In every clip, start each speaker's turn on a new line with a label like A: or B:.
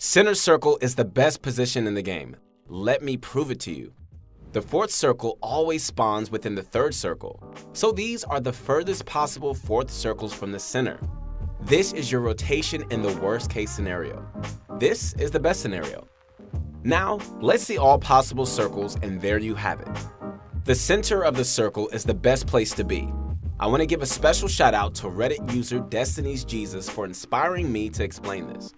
A: Center circle is the best position in the game. Let me prove it to you. The fourth circle always spawns within the third circle, so these are the furthest possible fourth circles from the center. This is your rotation in the worst case scenario. This is the best scenario. Now, let's see all possible circles, and there you have it. The center of the circle is the best place to be. I want to give a special shout out to Reddit user Destiny's Jesus for inspiring me to explain this.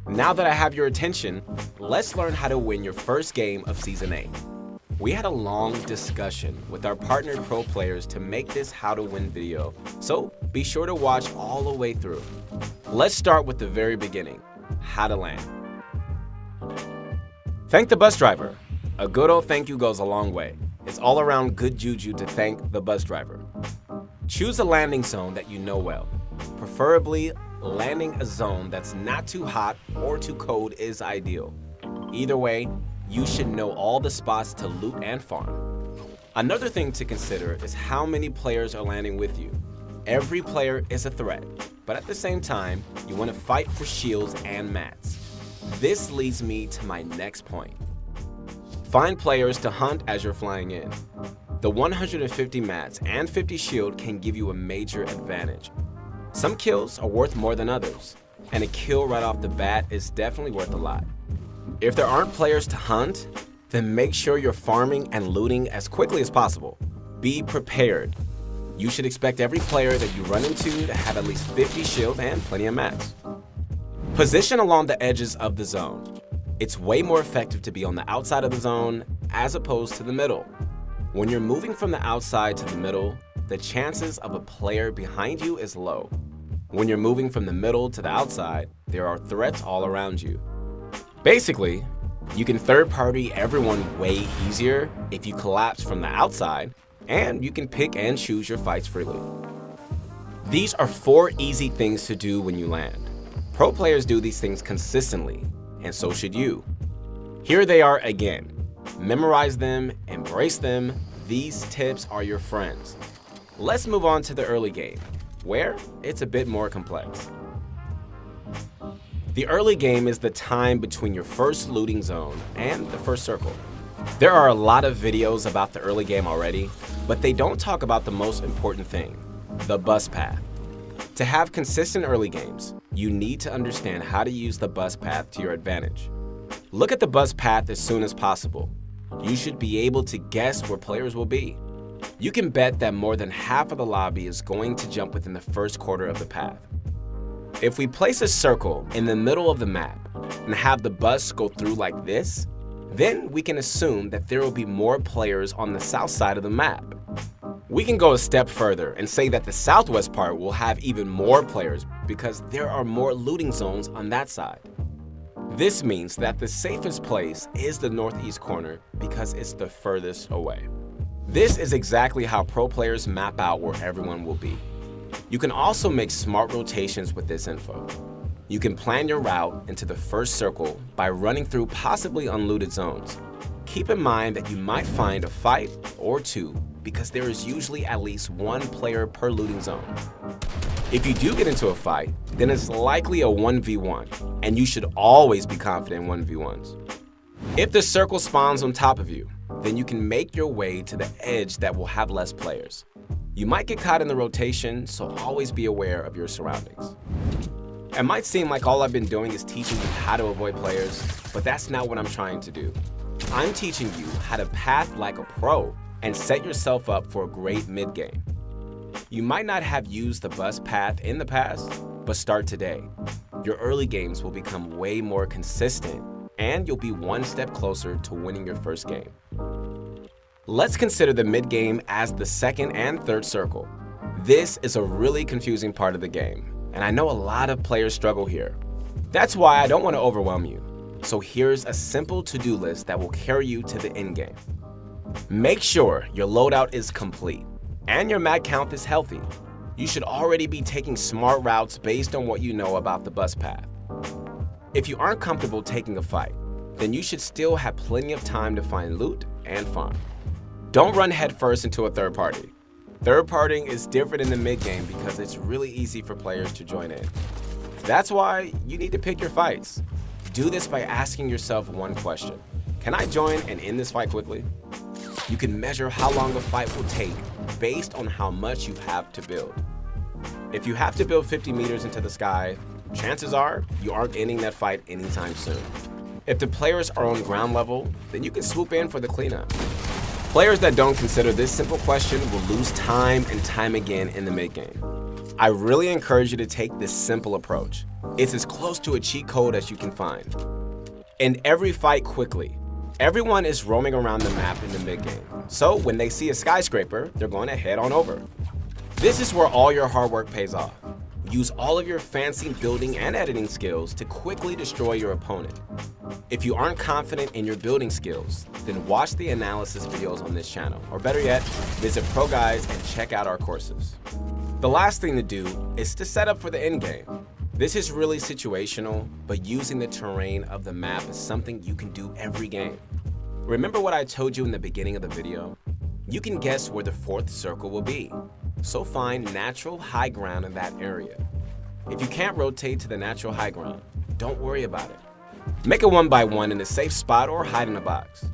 A: Now that I have your attention, let's learn how to win your first game of Season 8. We had a long discussion with our partnered pro players to make this how to win video, so be sure to watch all the way through. Let's start with the very beginning, how to land. Thank the bus driver. A good old thank you goes a long way. It's all around good juju to thank the bus driver. Choose a landing zone that you know well. Preferably, landing a zone that's not too hot or too cold is ideal. Either way, you should know all the spots to loot and farm. Another thing to consider is how many players are landing with you. Every player is a threat, but at the same time, you want to fight for shields and mats. This leads me to my next point. Find players to hunt as you're flying in. The 150 mats and 50 shield can give you a major advantage. Some kills are worth more than others, and a kill right off the bat is definitely worth a lot. If there aren't players to hunt, then make sure you're farming and looting as quickly as possible. Be prepared. You should expect every player that you run into to have at least 50 shield and plenty of mats. Position along the edges of the zone. It's way more effective to be on the outside of the zone as opposed to the middle. When you're moving from the outside to the middle, the chances of a player behind you is low. When you're moving from the middle to the outside, there are threats all around you. Basically, you can third-party everyone way easier if you collapse from the outside, and you can pick and choose your fights freely. These are 4 easy things to do when you land. Pro players do these things consistently, and so should you. Here they are again. Memorize them, embrace them. These tips are your friends. Let's move on to the early game, where it's a bit more complex. The early game is the time between your first looting zone and the first circle. There are a lot of videos about the early game already, but they don't talk about the most important thing, the bus path. To have consistent early games, you need to understand how to use the bus path to your advantage. Look at the bus path as soon as possible. You should be able to guess where players will be. You can bet that more than half of the lobby is going to jump within the first quarter of the path. If we place a circle in the middle of the map and have the bus go through like this, then we can assume that there will be more players on the south side of the map. We can go a step further and say that the southwest part will have even more players because there are more looting zones on that side. This means that the safest place is the northeast corner because it's the furthest away. This is exactly how pro players map out where everyone will be. You can also make smart rotations with this info. You can plan your route into the first circle by running through possibly unlooted zones. Keep in mind that you might find a fight or two because there is usually at least 1 player per looting zone. If you do get into a fight, then it's likely a 1v1, and you should always be confident in 1v1s. If the circle spawns on top of you, then you can make your way to the edge that will have less players. You might get caught in the rotation, so always be aware of your surroundings. It might seem like all I've been doing is teaching you how to avoid players, but that's not what I'm trying to do. I'm teaching you how to path like a pro and set yourself up for a great mid-game. You might not have used the bus path in the past, but start today. Your early games will become way more consistent, and you'll be 1 step closer to winning your first game. Let's consider the mid-game as the second and third circle. This is a really confusing part of the game, and I know a lot of players struggle here. That's why I don't want to overwhelm you. So here's a simple to-do list that will carry you to the end game. Make sure your loadout is complete and your mat count is healthy. You should already be taking smart routes based on what you know about the bus path. If you aren't comfortable taking a fight, then you should still have plenty of time to find loot and farm. Don't run headfirst into a third party. Third partying is different in the mid-game because it's really easy for players to join in. That's why you need to pick your fights. Do this by asking yourself one question. Can I join and end this fight quickly? You can measure how long a fight will take based on how much you have to build. If you have to build 50 meters into the sky, chances are you aren't ending that fight anytime soon. If the players are on ground level, then you can swoop in for the cleanup. Players that don't consider this simple question will lose time and time again in the mid-game. I really encourage you to take this simple approach. It's as close to a cheat code as you can find. End every fight quickly. Everyone is roaming around the map in the mid-game, so when they see a skyscraper, they're going to head on over. This is where all your hard work pays off. Use all of your fancy building and editing skills to quickly destroy your opponent. If you aren't confident in your building skills, then watch the analysis videos on this channel, or better yet, visit Pro Guides and check out our courses. The last thing to do is to set up for the endgame. This is really situational, but using the terrain of the map is something you can do every game. Remember what I told you in the beginning of the video? You can guess where the fourth circle will be, so find natural high ground in that area. If you can't rotate to the natural high ground, don't worry about it. Make a 1x1 in a safe spot or hide in a box.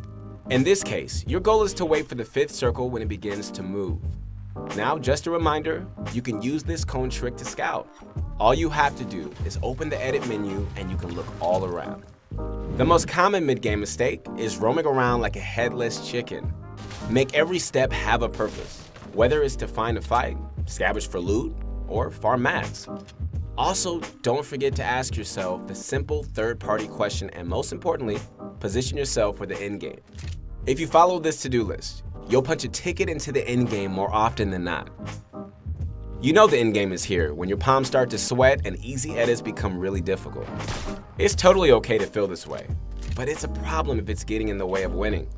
A: In this case, your goal is to wait for the fifth circle when it begins to move. Now, just a reminder, you can use this cone trick to scout. All you have to do is open the edit menu and you can look all around. The most common mid-game mistake is roaming around like a headless chicken. Make every step have a purpose, whether it's to find a fight, scavenge for loot, or farm mats. Also, don't forget to ask yourself the simple third-party question and most importantly, position yourself for the endgame. If you follow this to-do list, you'll punch a ticket into the endgame more often than not. You know the endgame is here when your palms start to sweat and easy edits become really difficult. It's totally okay to feel this way, but it's a problem if it's getting in the way of winning.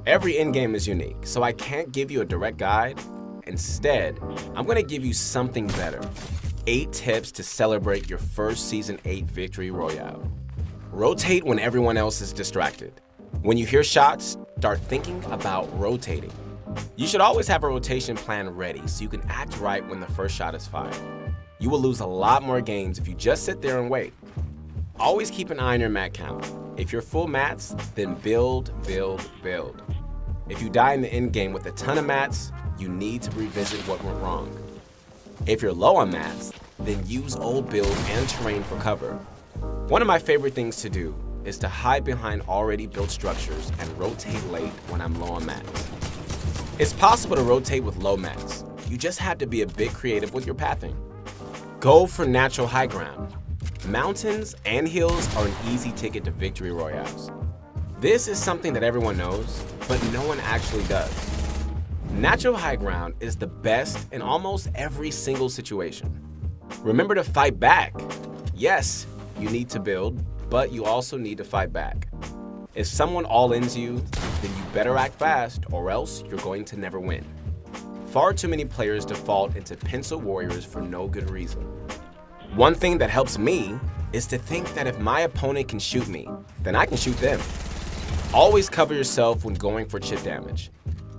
A: Every endgame is unique, so I can't give you a direct guide. Instead, I'm going to give you something better. 8 tips to celebrate your first Season 8 Victory Royale. Rotate when everyone else is distracted. When you hear shots, start thinking about rotating. You should always have a rotation plan ready so you can act right when the first shot is fired. You will lose a lot more games if you just sit there and wait. Always keep an eye on your mat count. If you're full mats, then build, build, build. If you die in the end game with a ton of mats, you need to revisit what went wrong. If you're low on mats, then use old build and terrain for cover. One of my favorite things to do is to hide behind already built structures and rotate late when I'm low on mats. It's possible to rotate with low mats. You just have to be a bit creative with your pathing. Go for natural high ground. Mountains and hills are an easy ticket to victory royales. This is something that everyone knows, but no one actually does. Natural high ground is the best in almost every single situation. Remember to fight back. Yes, you need to build, but you also need to fight back. If someone all-ins you, then you better act fast or else you're going to never win. Far too many players default into pencil warriors for no good reason. One thing that helps me is to think that if my opponent can shoot me, then I can shoot them. Always cover yourself when going for chip damage.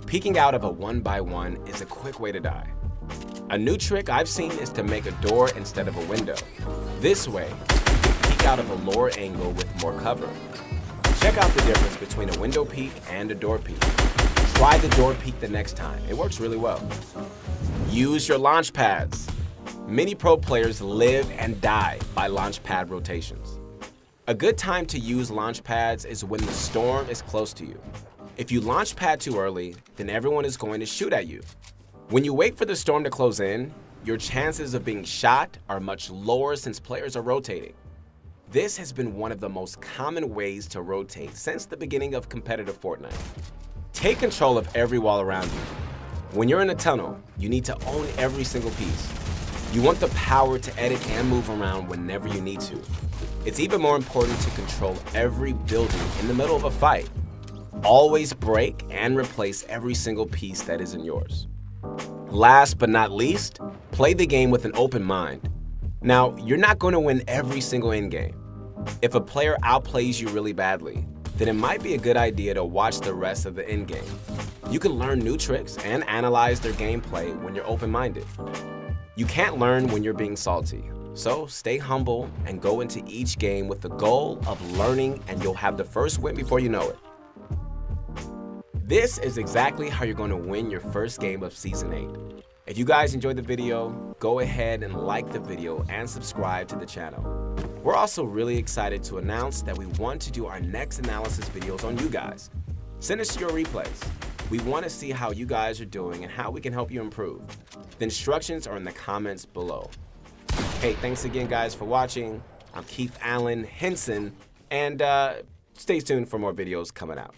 A: Peeking out of a 1x1 is a quick way to die. A new trick I've seen is to make a door instead of a window. This way, you can peek out of a lower angle with more cover. Check out the difference between a window peek and a door peek. Try the door peek the next time. It works really well. Use your launch pads. Many pro players live and die by launch pad rotations. A good time to use launch pads is when the storm is close to you. If you launch pad too early, then everyone is going to shoot at you. When you wait for the storm to close in, your chances of being shot are much lower since players are rotating. This has been one of the most common ways to rotate since the beginning of competitive Fortnite. Take control of every wall around you. When you're in a tunnel, you need to own every single piece. You want the power to edit and move around whenever you need to. It's even more important to control every building in the middle of a fight. Always break and replace every single piece that isn't yours. Last but not least, play the game with an open mind. Now, you're not going to win every single endgame. If a player outplays you really badly, then it might be a good idea to watch the rest of the endgame. You can learn new tricks and analyze their gameplay when you're open-minded. You can't learn when you're being salty, So stay humble and go into each game with the goal of learning, and you'll have the first win before you know it. This is exactly how you're going to win your first game of Season 8. If you guys enjoyed the video, go ahead and like the video and subscribe to the channel. We're also really excited to announce that we want to do our next analysis videos on you guys. Send us your replays. We want to see how you guys are doing and how we can help you improve. The instructions are in the comments below. Hey, thanks again guys for watching. I'm Keith Allen Henson, and stay tuned for more videos coming out.